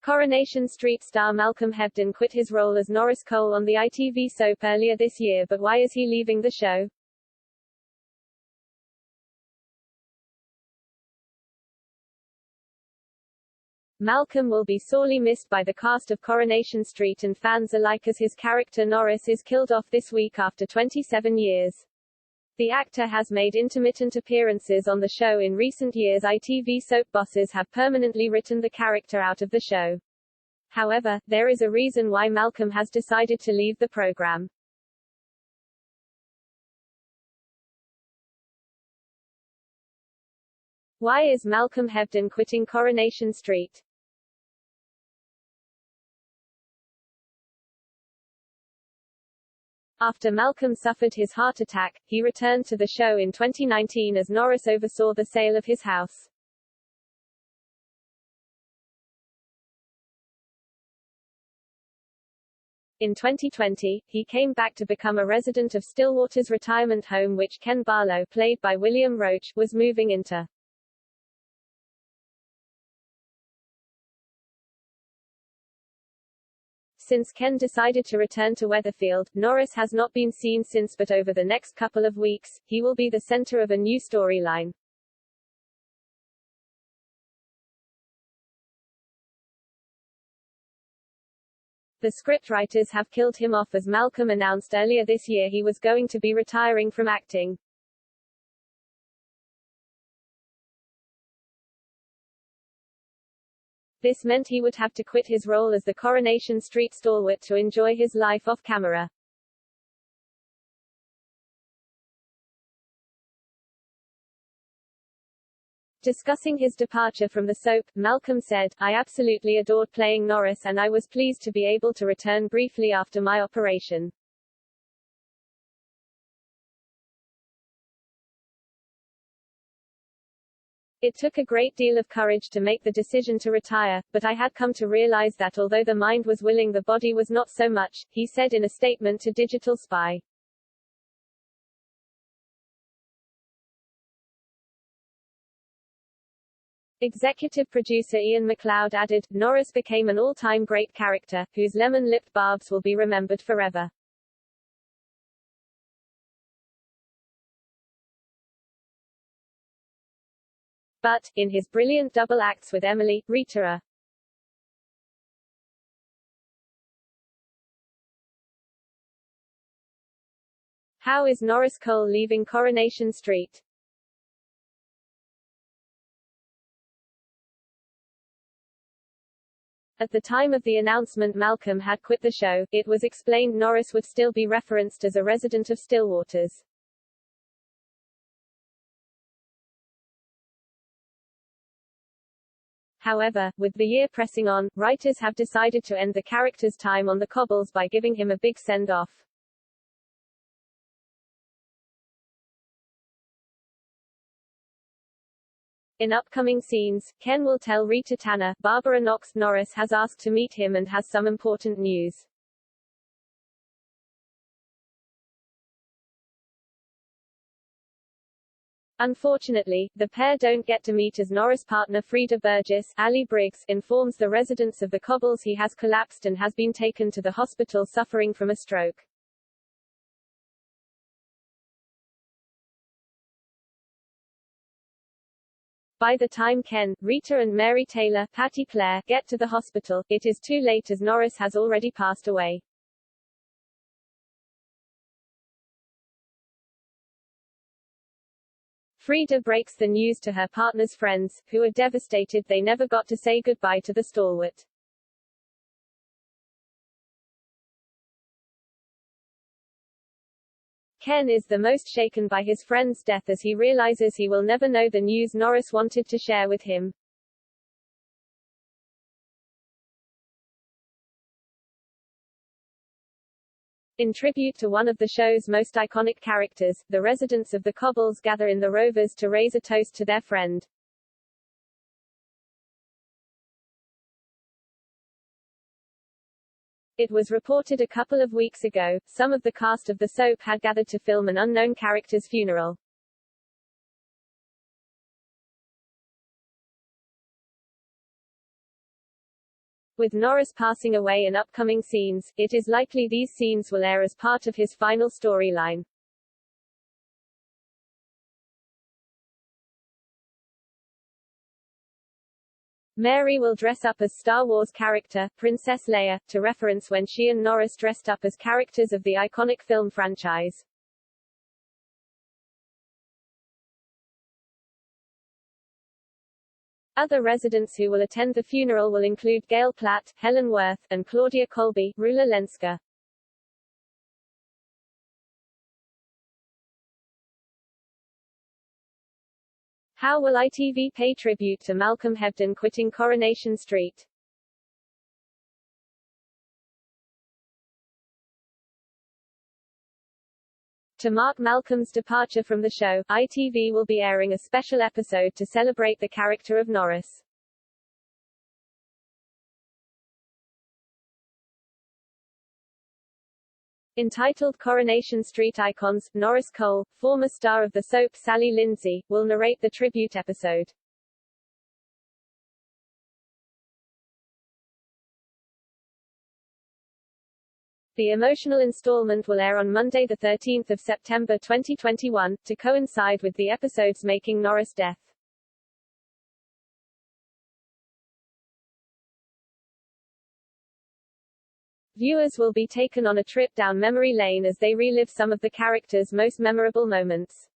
Coronation Street star Malcolm Hebden quit his role as Norris Cole on the ITV soap earlier this year, but why is he leaving the show? Malcolm will be sorely missed by the cast of Coronation Street and fans alike as his character Norris is killed off this week after 27 years. The actor has made intermittent appearances on the show in recent years. ITV soap bosses have permanently written the character out of the show. However, there is a reason why Malcolm has decided to leave the program. Why is Malcolm Hebden quitting Coronation Street? After Malcolm suffered his heart attack, he returned to the show in 2019 as Norris oversaw the sale of his house. In 2020, he came back to become a resident of Stillwater's retirement home, which Ken Barlow, played by William Roach, was moving into. Since Ken decided to return to Weatherfield, Norris has not been seen since, but over the next couple of weeks, he will be the center of a new storyline. The scriptwriters have killed him off, as Malcolm announced earlier this year he was going to be retiring from acting. This meant he would have to quit his role as the Coronation Street stalwart to enjoy his life off camera. Discussing his departure from the soap, Malcolm said, "I absolutely adored playing Norris and I was pleased to be able to return briefly after my operation. It took a great deal of courage to make the decision to retire, but I had come to realize that although the mind was willing, the body was not so much," he said in a statement to Digital Spy. Executive producer Ian MacLeod added, "Norris became an all-time great character, whose lemon-lipped barbs will be remembered forever." But, in his brilliant double acts with Emily, Rita. How is Norris Cole leaving Coronation Street? At the time of the announcement Malcolm had quit the show, it was explained Norris would still be referenced as a resident of Stillwater's. However, with the year pressing on, writers have decided to end the character's time on the cobbles by giving him a big send-off. In upcoming scenes, Ken will tell Rita Tanner, Barbara Knox, Norris has asked to meet him and has some important news. Unfortunately, the pair don't get to meet as Norris' partner Frida Burgess, Ali Briggs, informs the residents of the cobbles he has collapsed and has been taken to the hospital suffering from a stroke. By the time Ken, Rita and Mary Taylor, Patty Claire, get to the hospital, it is too late as Norris has already passed away. Frida breaks the news to her partner's friends, who are devastated they never got to say goodbye to the stalwart. Ken is the most shaken by his friend's death as he realizes he will never know the news Norris wanted to share with him. In tribute to one of the show's most iconic characters, the residents of the cobbles gather in the Rovers to raise a toast to their friend. It was reported a couple of weeks ago, some of the cast of the soap had gathered to film an unknown character's funeral. With Norris passing away in upcoming scenes, it is likely these scenes will air as part of his final storyline. Mary will dress up as Star Wars character, Princess Leia, to reference when she and Norris dressed up as characters of the iconic film franchise. Other residents who will attend the funeral will include Gail Platt, Helen Worth, and Claudia Colby, Rula Lenska. How will ITV pay tribute to Malcolm Hebden quitting Coronation Street? To mark Malcolm's departure from the show, ITV will be airing a special episode to celebrate the character of Norris. Entitled Coronation Street Icons, Norris Cole, former star of the soap Sally Lindsay, will narrate the tribute episode. The emotional installment will air on Monday 13 September 2021, to coincide with the episode's Making Norris death. Viewers will be taken on a trip down memory lane as they relive some of the character's most memorable moments.